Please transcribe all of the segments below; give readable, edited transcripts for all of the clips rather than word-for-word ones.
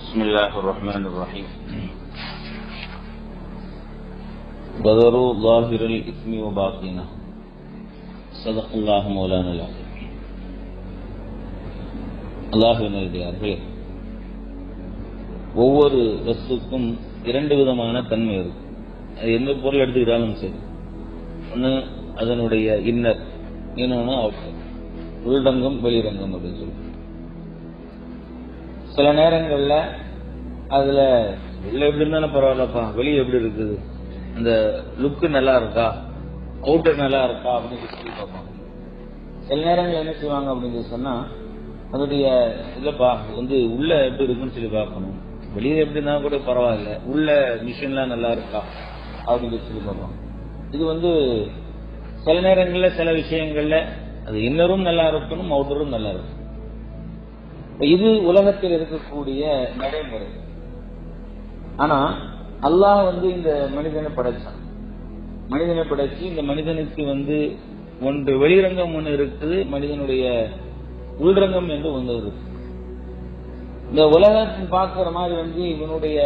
بسم الله الرحمن الرحيم وذروا ظاهر الإثم وباطنه صدق الله مولانا العظيم. அல்லாஹ்வின் நல்லடியார்களே, ஒவ்வொரு வஸ்துக்கும் இரண்டு விதமான தன்மை இருக்கு. அது எந்த பொருள் எடுத்துக்கிட்டாலும் சரி, ஒன்று அதனுடைய இன்னர், இன்னொன்று அவுட்டர், உள்ரங்கம் வெளிரங்கம் அப்படின்னு சொல்லி. சில நேரங்கள்ல அதுல உள்ள எப்படி இருந்தாலும் பரவாயில்லப்பா, வெளியே எப்படி இருக்குது, அந்த லுக்கு நல்லா இருக்கா, அவுட்டர் நல்லா இருக்கா அப்படின்னு சொல்லி பார்ப்பாங்க. சில நேரங்கள் என்ன செய்வாங்க அப்படின்னு சொன்னா, அதோடைய இல்லப்பா உள்ள எப்படி இருக்குன்னு சொல்லி பார்க்கணும், வெளியே எப்படி இருந்தாலும் கூட பரவாயில்ல, உள்ள மிஷின்லாம் நல்லா இருக்கா அப்படின்னு சொல்லி பார்ப்பாங்க. இது சில நேரங்கள்ல சில விஷயங்கள்ல அது இன்னரும் நல்லா இருக்கணும், அவுட்டரும் நல்லா இருக்கும். இது உலகத்தில் இருக்கக்கூடிய நடைமுறை. ஆனா அல்லாஹ் இந்த மனிதனை படைச்சான். மனிதனை படைச்சு இந்த மனிதனுக்கு ஒன்று வெளிரங்கம் ஒன்று இருக்குது, மனிதனுடைய உள்ரங்கம் என்று ஒன்று இருக்கு. இந்த உலகத்தில் பார்க்கிற மாதிரி இவனுடைய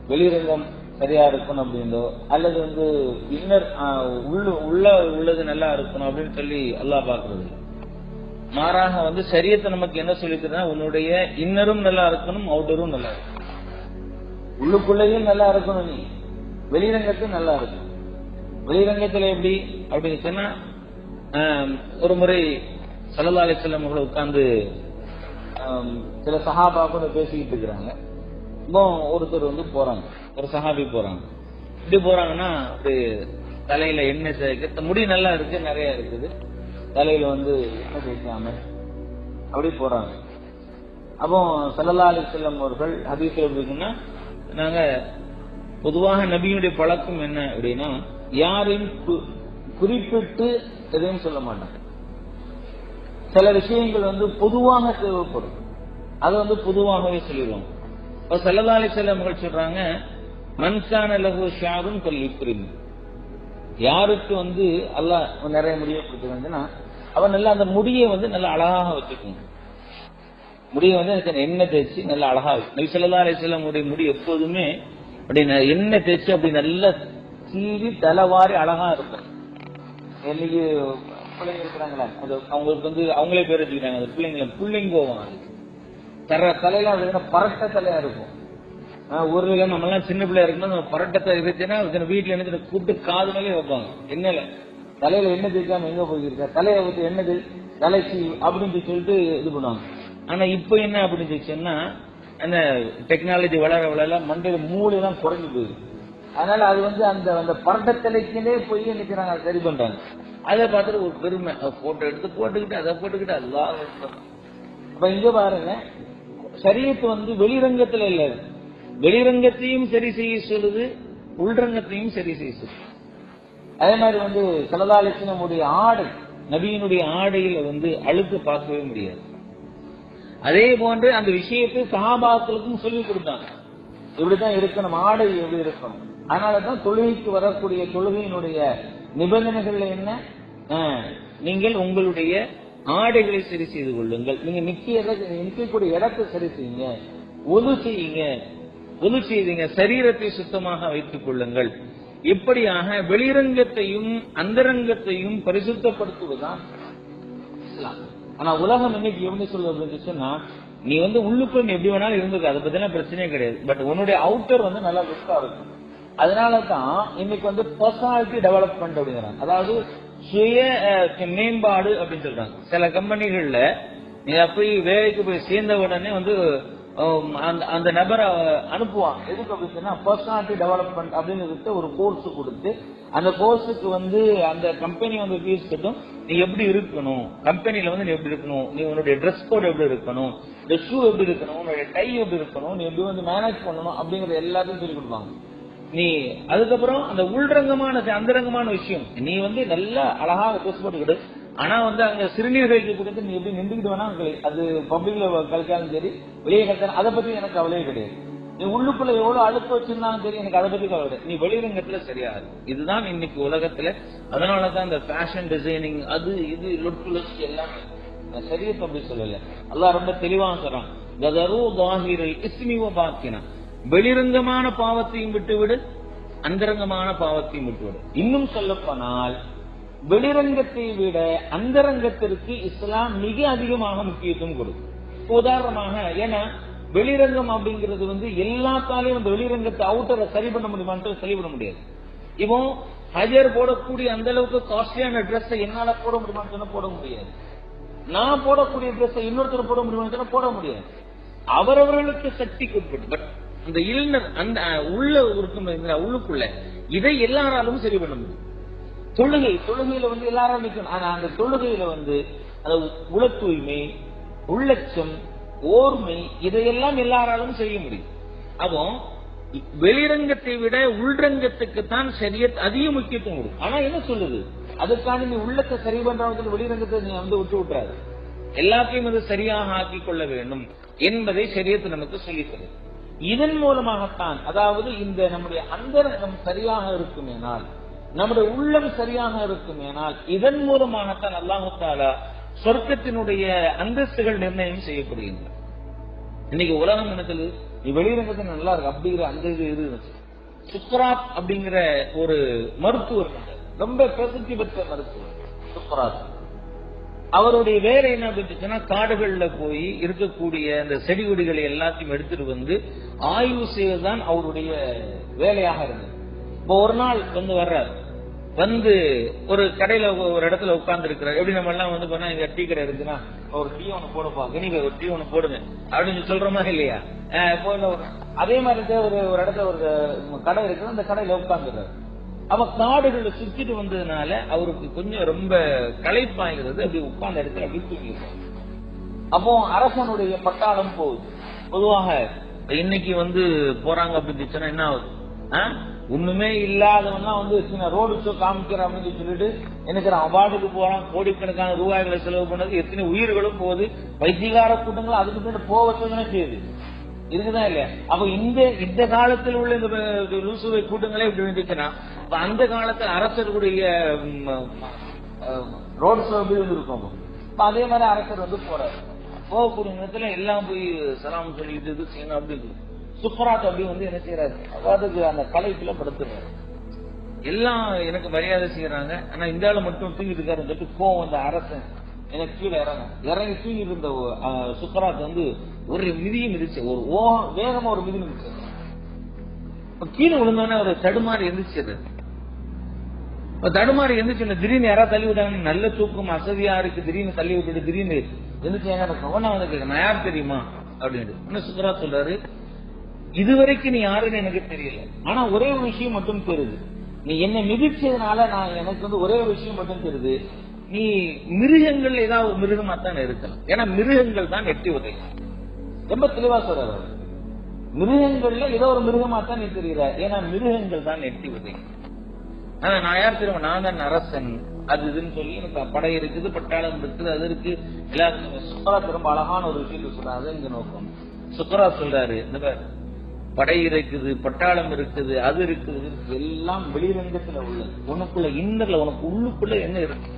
வெளிரங்கம் சரியா இருக்கணும் அப்படின்றோ, அல்லது இன்னர் உள்ளது நல்லா இருக்கணும் அப்படின்னு சொல்லி அல்லாஹ் பார்க்கறது. மாறாக சரியத்தை நமக்கு என்ன சொல்லிக்கிறதுனா, உன்னுடைய இன்னரும் நல்லா இருக்கணும், அவுட்டரும் நல்லா இருக்கணும். உள்ளுக்குள்ளேயும் நல்லா இருக்கணும், நீ வெளிரங்கத்தையும் நல்லா இருக்கணும். வெளிரங்கத்துல எப்படி அப்படின்னு சொன்னா, ஒரு முறை ஸல்லல்லாஹு அலைஹி வஸல்லம் அவர்கள் உட்கார்ந்து சில சஹாபா கூட பேசிக்கிட்டு இருக்கிறாங்க. இப்போ ஒருத்தர் போறாங்க, ஒரு சஹாபி போறாங்க. இப்படி போறாங்கன்னா, அப்படி தலையில எண்ணெய் சேர்க்க, முடி நல்லா இருக்கு, நிறைய இருக்குது, தலையில எண்ணெய் தேய்க்காம அப்படி போறாங்க. அப்போ ஸல்லல்லாஹு அலைஹி வஸல்லம் அவர்கள் ஹதீஸ்ல எப்படி இருக்குன்னா, நாங்க பொதுவாக நபியுடைய பழக்கம் என்ன அப்படின்னா, யாரையும் குறிப்பிட்டு எதையும் சொல்ல மாட்டாங்க. சில விஷயங்கள் பொதுவாக தேவைப்படும், அது பொதுவாகவே சொல்லிடுவாங்க. இப்ப ஸல்லல்லாஹு அலைஹி வஸல்லம் அவர்கள் சொல்றாங்க, மன் கான லஹு ஷஅருன் ஃபல்யுக்ரிம். யாருக்கு அல்லாஹ் நிறைய முடியை கொடுத்துருந்துன்னா, அவன் நல்லா அந்த முடியை நல்லா அழகாக வச்சுக்கணும். முடியை எண்ணெய் தேய்ச்சி நல்லா அழகா வச்சு. நபி ஸல்லல்லாஹு அலைஹி வஸல்லம் உடைய முடி எப்போதுமே அப்படி எண்ணெய் தேய்ச்சி அப்படி நல்லா சீவி தலைவாரி அழகா இருக்கும். இன்னைக்கு பிள்ளைங்க இருக்கிறாங்களா, அது அவங்களுக்கு அவங்களே பேர் வச்சுக்கிறாங்க, அது பிள்ளைங்கோவம். அது தலையில பரட்ட தலையா இருக்கும். ஊர்ல நம்ம எல்லாம் சின்ன பிள்ளையா இருக்கணும், பரட்டத்தை இருந்துச்சுன்னா வீட்டுல என்ன கூப்பிட்டு காது மேலே வைப்பாங்க. எண்ணெயில தலையில எண்ணெய் தேய்க்காம எங்க போயிருக்க, தலையை வச்சு எண்ணெய் தலைச்சி அப்படின்னு சொல்லிட்டு இது பண்ணுவாங்க. ஆனா இப்ப என்ன அப்படின்னு சொன்னா, அந்த டெக்னாலஜி வளர வளர மண்டையில மூளை தான் குறைஞ்சு போயிருக்கு. அதனால அது அந்த பரட்ட தலைக்கிலே போய் நினைக்கிறாங்க, சரி பண்றாங்க. அதை பார்த்துட்டு ஒரு பெருமை, போட்டோ எடுத்து போட்டுக்கிட்டு அதை போட்டுக்கிட்டு அதுதான். அப்ப இங்க பாருங்க, ஷரியத்து வெளிரங்கத்துல இல்ல, வெளிரங்கத்தையும் சரி செய்ய சொல்லுது, உள்ரங்கத்தையும் சரி செய்ய சொல்லுது. அதே மாதிரி ஸல்லல்லாஹு அலைஹி வஸல்லம் உடைய ஆடை, நபியினுடைய ஆடையில அழுக்கு பார்க்கவே முடியாது. அதே போன்று அந்த விஷயத்தை சஹாபாக்களுக்கும் சொல்லிக் கொடுத்தாங்க, இப்படித்தான் இருக்கணும், ஆடை எப்படி இருக்கணும். அதனாலதான் தொழுகைக்கு வரக்கூடிய தொழுகையினுடைய நிபந்தனைகள் என்ன, நீங்கள் உங்களுடைய ஆடைகளை சரி செய்து கொள்ளுங்கள், நீங்க நிற்கக்கூடிய இடத்தை சரி செய்யுங்க, ஒது செய்யுங்க, ஒது செய்தீங்க, சரீரத்தை சுத்தமாக வைத்துக் கொள்ளுங்கள். இப்படியாக வெளிரங்கத்தையும் அந்தரங்கத்தையும் பரிசுத்தப்படுத்துவதுதான் இஸ்லாம். ஆனா உலகம் இன்னைக்கு எப்படி சொல்றது சொன்னா, நீ உள்ளுக்குள்ள எப்படி வேணாலும் இருந்துக்க, அதை பத்தின பிரச்சனையே கிடையாது, பட் உன்னுடைய அவுட்டர் நல்லா லுக்கா இருக்கும். அதனாலதான் இன்னைக்கு பர்சனாலிட்டி டெவலப்மெண்ட் அப்படிங்கிறாங்க, அதாவது சுய மேம்பாடு அப்படின்னு சொல்றாங்க. சில கம்பெனிகள்ல நீ போய் வேலைக்கு போய் சேர்ந்த உடனே அந்த நபரை அனுப்புவாங்க. எதுக்கு அப்படின்னு சொன்னா, பர்சனாலிட்டி டெவலப்மெண்ட் அப்படின்னு ஒரு கோர்ஸ் கொடுத்து, அந்த கோர்ஸுக்கு அந்த கம்பெனி ஃபீஸ் கட்டும். நீ எப்படி இருக்கணும், கம்பெனில நீ எப்படி இருக்கணும், நீ உன்னுடைய ட்ரெஸ் கோட் எப்படி இருக்கணும், இந்த ஷூ எப்படி இருக்கணும், உன்னுடைய டை எப்படி இருக்கணும், நீ எப்படி மேனேஜ் பண்ணணும் அப்படிங்கறது எல்லாத்தையும் சொல்லி கொடுப்பாங்க. நீ அதுக்கப்புறம் அந்த உள்ரங்கமான அந்தரங்கமான விஷயம், நீ நல்லா அழகா ட்ரெஸ் போட்டுக்கிட்டு, ஆனா அங்க சிறுநீர் கழிக்க நீ எப்படி நின்றுக்கிட்டு வேணா, அது பப்ளிக்ல கழிச்சாலும் சரி, வெளியே கழிச்சாலும் அதை பத்தி எனக்கு கவலையே கிடையாது. நீ உள்ளுக்குள்ள எவ்வளவு அழுத்த வச்சிருந்தாலும் சரி, எனக்கு அதை பத்தி கவலை. நீ வெளிரங்கத்துல சரியாது. இதுதான் இன்னைக்கு உலகத்துல. அதனாலதான் இந்த ஃபேஷன் டிசைனிங், அது இது லுக் எல்லாமே சரியத்தை அப்படி சொல்லல. அல்லாஹ் ரொம்ப தெளிவாக சொல்றான், வதரு ظاهிரல் இஸ்மி வபாத்தினா, வெளிரங்கமான பாவத்தையும் விட்டுவிடு, அந்தரங்கமான பாவத்தையும் விட்டுவிடு. இன்னும் சொல்லப்போனால் வெளிரங்கத்தை விட அந்தரங்கத்திற்கு இஸ்லாம் மிக அதிகமாக முக்கியத்துவம் கொடுக்கும். உதாரணமாக, ஏன்னா வெளிரங்கம் அப்படிங்கிறது எல்லாத்தாலையும் அந்த வெளிரங்கத்தை அவுட்டரை சரி பண்ண முடியுமான்னு சரி பண்ண முடியாது. இப்போ ஹஜர் போடக்கூடிய அந்த அளவுக்கு காஸ்ட்லியான ட்ரெஸ் என்னால போட முடியுமான்னு போட முடியாது. நான் போடக்கூடிய ட்ரெஸ் இன்னொருத்தர் போட முடியுமான்னு போட முடியாது. அவரவர்களுக்கு சக்திக்கு உட்பட்டு. பட் அந்த இளைஞர் அந்த உள்ள இருக்கும் உள்ளுக்குள்ள இதை எல்லாராலும் சரி பண்ண முடியும். தொழுகையில எல்லாரும் நிற்கணும். ஆனா அந்த தொழுகையில உள தூய்மை, உள்ளச்சம், ஓர்மை, இதையெல்லாம் எல்லாராலும் செய்ய முடியும். அப்போ வெளிரங்கத்தை விட உள்ரங்கத்துக்கு தான் ஷரியத் அதிக முக்கியத்துவம் கொடுக்கும். ஆனா என்ன சொல்லுது, அதுக்காக நீ உள்ளத்தை சரி பண்றவங்க வெளிரங்கத்தை நீ விட்டு விட்டுறாரு. எல்லாத்தையும் சரியாக ஆக்கிக் கொள்ள வேண்டும் என்பதை ஷரியத் நமக்கு சொல்லித் தருது. இதன் மூலமாகத்தான், அதாவது இந்த நம்முடைய அந்தரங்கம் சரியாக இருக்குமேனால், நம்முடைய உள்ளம் சரியாக இருக்குமேனால், இதன் மூலமாகத்தான் அல்லாஹு தஆலா சொர்க்கத்தினுடைய அந்தஸ்துகள் நிர்ணயம் செய்யப்படுகின்றன. இன்னைக்கு உலகம் என்னது, நீ வெளிரங்கத்தை நல்லா இருக்கு அப்படிங்கிற அந்த இது இருந்துச்சு. சுக்ராத் அப்படிங்கிற ஒரு மருத்துவர், ரொம்ப பிரசித்தி பெற்ற மருத்துவர் சுக்ராத். அவருடைய வேலை என்ன அப்படின்னா, காடுகள்ல போய் இருக்கக்கூடிய அந்த செடி கொடிகளை எல்லாத்தையும் எடுத்துட்டு ஆய்வு செய்வதுதான் அவருடைய வேலையாக இருந்தது. இப்போ ஒரு நாள் வர்றாரு, ஒரு கடையில ஒரு இடத்துல உட்கார்ந்து இருக்கிறார். எப்படி நம்ம எல்லாம் பண்ணா, இங்க டீ கடை இருக்குன்னா ஒரு டீ ஒண்ணு போடுப்பா, கனிவே ஒரு டீ ஒண்ணு போடுங்க அப்படின்னு சொல்றோமா இல்லையா? அதே மாதிரி ஒரு இடத்துல ஒரு கடை இருக்கு, அந்த கடையில உட்கார்ந்துறாரு. அவ காடுகளை சுத்திட்டு வந்ததுனால அவருக்கு கொஞ்சம் ரொம்ப களைப்பாகிறது. அப்படி உட்கார்ந்த இடத்துல அப்படி தூங்கிடுறாரு. அப்போ அரசனுடைய பட்டாளம் போகுது. பொதுவாக இன்னைக்கு போறாங்க அப்படின்னு என்ன ஆகுது, ஒண்ணுமே இல்லாதவன் ரோடு ஷோ காமிக்கிற அப்படின்னு சொல்லிட்டு எனக்கு அவார்டுக்கு போறான், கோடிக்கணக்கான ரூபாய்களை செலவு பண்ணது, எத்தனை உயிர்களும் போகுது, வைத்தியகார கூட்டங்கள் அதுக்கு பின்னாடி போவதுன்னு செய்யுது, இருக்குதான் இல்லையா? அப்ப இந்த காலத்தில் உள்ள இந்த லூசுவை கூட்டங்களே இப்படி இருந்துச்சுன்னா, அந்த காலத்துல அரசர்களுடைய ரோடு ஷோ இருக்கும். அதே மாதிரி அரசர் போறாரு. போகக்கூடிய நேரத்துல எல்லாம் போய் சலாம் சொல்லிட்டு இது செய்யணும் அப்படின்னு சுக்ராத் அப்படி என்ன செய்யறாரு, அதுக்கு அந்த கலைக்குள்ள படுத்துறாரு. எல்லாம் எனக்கு மரியாதை செய்யறாங்க, ஆனா இந்த ஆளு மட்டும் தூங்கிட்டு இருக்காருன்னு சொல்லிட்டு கோவம் அந்த அரசன் எனக்கு கீழே இறங்கி தூங்கிட்டு இருந்த சுக்ராத் ஒரு மிதியும் மிதிச்சு, ஒரு வேகமா ஒரு மிதி மிதிச்சு கீழே விழுந்தோடனே ஒரு தடுமாறி எந்திரிச்சது. தடுமாறி எந்திரிச்சு திடீர்னு யாராவது தள்ளி விட்டாங்க, நல்ல தூக்கம் அசதியா இருக்கு, திடீர்னு தள்ளி விட்டுட்டு திடீர்னு எந்திரிச்சு எங்க இருக்கும், நான் யார் தெரியுமா அப்படின்னு சுக்ராத் சொல்றாரு, இதுவரைக்கும் நீ யாருன்னு எனக்கு தெரியல, ஆனா ஒரே ஒரு விஷயம் மட்டும் தெரியுது, நீ என்ன மிதிச்சதுனால நான் எனக்கு ஒரே ஒரு விஷயம் மட்டும் தெரியுது, நீ மிருகங்கள் ஏதாவது ஒரு மிருகமா தான் இருக்கலாம், ஏன்னா மிருகங்கள் தான் எட்டி உதைக்கும். ரொம்ப தெளிவா சொல்றாரு, மிருகங்கள்ல ஏதோ ஒரு மிருகமா தான் நீ தெரியுற, ஏன்னா மிருகங்கள் தான் எட்டி உதைக்கும். ஆனா நான் யார் தெரியுமா, நான் தான் அரசன் அது இதுன்னு சொல்லி எனக்கு படை இருக்குது, பட்டாளம் இருக்குது, அது இருக்கு. சுக்ராத் ரொம்ப அழகான ஒரு விஷயத்தை சொல்றாரு. இங்க நோக்கம் சுக்ராத் சொல்றாரு, இந்த படை இருக்குது, பட்டாளம் இருக்குது, அது இருக்குது, எல்லாம் வெளிரங்கத்துல உள்ளது. உனக்குள்ள இன்னர்ல, உனக்கு உள்ளுக்குள்ள என்ன இருக்கு,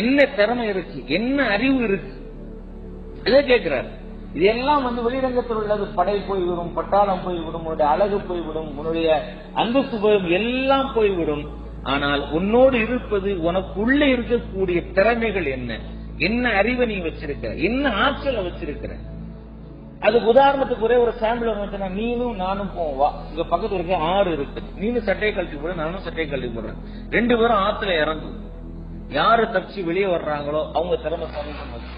என்ன திறமை இருக்கு, என்ன அறிவு இருக்கு, இதை கேட்கிறாரு. இது எல்லாம் வெளிரங்கத்தில் உள்ளது. படை போய்விடும், பட்டாளம் போய்விடும், உன்னுடைய அழகு போய்விடும், உன்னுடைய அந்தஸ்து போய்விடும், எல்லாம் போய்விடும். ஆனால் உன்னோடு இருப்பது உனக்குள்ள இருக்கக்கூடிய திறமைகள் என்ன, என்ன அறிவை நீ வச்சிருக்கிற, என்ன ஆற்றலை வச்சிருக்கிற. அதுக்கு உதாரணத்துக்கு ஒரே ஒரு சாம்பிள், நீனும் நானும் போவா, இங்க பக்கத்துல இருக்க ஆறு இருக்கு, நீனும் சட்டையை கழட்டி போட, நானும் சட்டையை கழட்டி போடுறேன், ரெண்டு பேரும் ஆத்துல இறங்கும். யாரு தப்பிச்சு வெளியே வர்றாங்களோ அவங்க திறமை சமீபம்.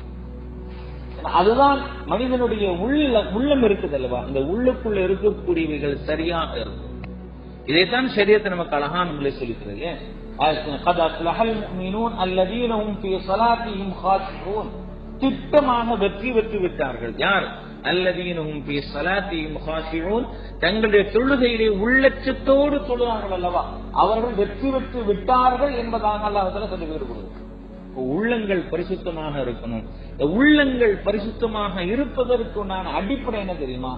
அதுதான் மனிதனுடைய உள்ளம் இருக்குது அல்லவா, இந்த உள்ளுக்குள்ள இருக்கக்கூடியவைகள் சரியாக இருக்கும். இதைத்தான் ஷரியத் நமக்கு அழகான முறையில் சொல்லிக்கிறது. திட்டமாக வெற்றி பெற்று விட்டார்கள் யார், அல்லதீனஹும் ஃபீ ஸலாத்திஹிம் காஷிஊன், தங்களுடைய தொழுகையிலே உள்ளச்சத்தோடு தொழுவார்கள் அல்லவா, அவர்கள் வெற்றி பெற்று விட்டார்கள் என்பதாக அல்லாஹ் சொல்லி கொடுக்கிறார். உள்ளங்கள் பரிசுத்தமாக இருக்கணும். உள்ளங்கள் பரிசுத்தமாக இருப்பதற்குண்டான அடிப்படை என்ன தெரியுமா,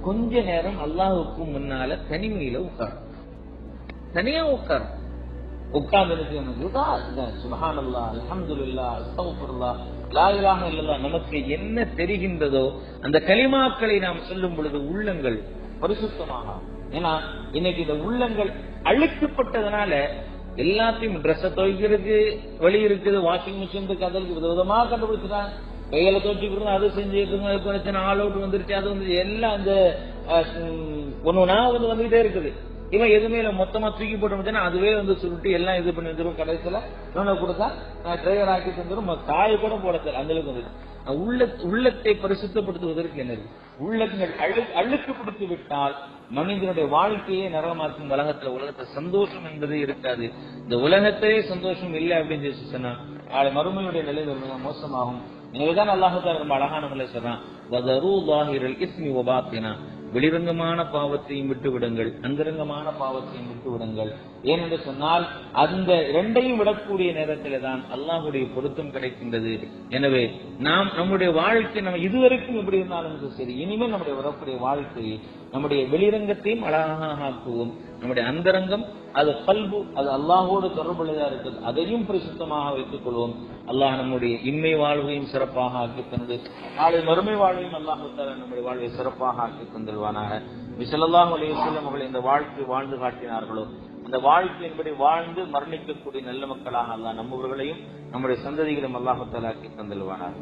கொஞ்ச நேரம் அல்லாஹ்வுக்கு முன்னால தனிமையில உட்கார், தனியா உட்கார். உட்கார்ந்து சுப்ஹானல்லாஹ், அல்ஹம்துலில்லாஹ், அஸ்தக்ஃபிருல்லாஹ், லா இலாஹா இல்லல்லாஹ் நமக்கு என்ன தெரிகின்றதோ அந்த கலிமாக்களை நாம் சொல்லும் பொழுது உள்ளங்கள் பரிசுத்தமாக. ஏன்னா இன்னைக்கு இந்த உள்ளங்கள் அழுக்கப்பட்டதுனால எல்லாத்தையும் ட்ரெஸ்ஸை துவைக்கிறதுக்கு வழி இருக்குது, வாஷிங் மிஷின் இருக்கு, அதற்கு விதவிதமாக கண்டுபிடிச்சிட்டாங்க. கையில துவைச்சிக்கிறோம், அது செஞ்சுட்டு பிரச்சனை, ஆல் அவுட் வந்துருச்சு, அது வந்து எல்லாம் அந்த ஒன்னொன்னா வந்துகிட்டே இருக்குது. இவன் எதுவுமே மொத்தமா தூக்கி போட்டு முடிச்சா அதுவே வந்து சுருட்டி எல்லாம் இது பண்ணி வந்துடும். கடைசியில இன்னொன்னு கொடுத்தா டிரைவர் ஆக்கி தந்துடும், காய கூட போட தெரியல அந்த அளவுக்கு வந்து. உள்ளத்தை பரிசுத்தப்படுத்துவதற்கு என்ன இருக்கு? உள்ளங்கள் அழுக்குப்படுத்தி விட்டால் மனிதனுடைய வாழ்க்கையே நரகமாக்கும். உலகத்தை சந்தோஷம் என்பதே இருக்காது. இந்த உலகத்திலே சந்தோஷம் இல்லை அப்படின்னு சொல்லி சொன்னா நாளை மறுமையுடைய நிலை மிக மோசமாகும். எனவேதான் அல்லாஹ் ரொம்ப அழகான முறை சொல்றான், வெளிரங்கமான பாவத்தையும் விட்டு விடுங்கள், அந்தரங்கமான பாவத்தையும் விட்டு விடுங்கள். ஏனென்று சொன்னால் அந்த இரண்டையும் விடக்கூடிய நேரத்திலே தான் அல்லாஹுடைய பொருத்தம் கிடைக்கின்றது. எனவே நாம் நம்முடைய வாழ்க்கை நம்ம இதுவரைக்கும் எப்படி இருந்தாலும் சரி, இனிமேல் நம்முடைய வரக்கூடிய வாழ்க்கையை நம்முடைய வெளிரங்கத்தையும் அழகாக ஆக்குவோம். நம்முடைய அந்தரங்கம் அது கல்பு, அது அல்லாஹோடு தொடர்புள்ளதா இருக்குது, அதையும் பரிசுத்தமாக வைத்துக் கொள்வோம். அல்லாஹ் நம்முடைய இன்மை வாழ்வையும் சிறப்பாக ஆக்கி தந்து நாளை மறுமை வாழ்வையும் அல்லாஹ் நம்முடைய வாழ்வை சிறப்பாக ஆக்கி தந்துள்வானாக. ஸல்லல்லாஹு அலைஹி வஸல்லம் அவர்கள் இந்த வாழ்க்கை வாழ்ந்து காட்டினார்களோ அந்த வாழ்க்கையின்படி வாழ்ந்து மரணிக்கக்கூடிய நல்ல மக்களாக அல்லாஹ் நம்மவர்களையும் நம்முடைய சந்ததிகளையும் அல்லாஹ் ஆக்கி தந்துள்வானாக.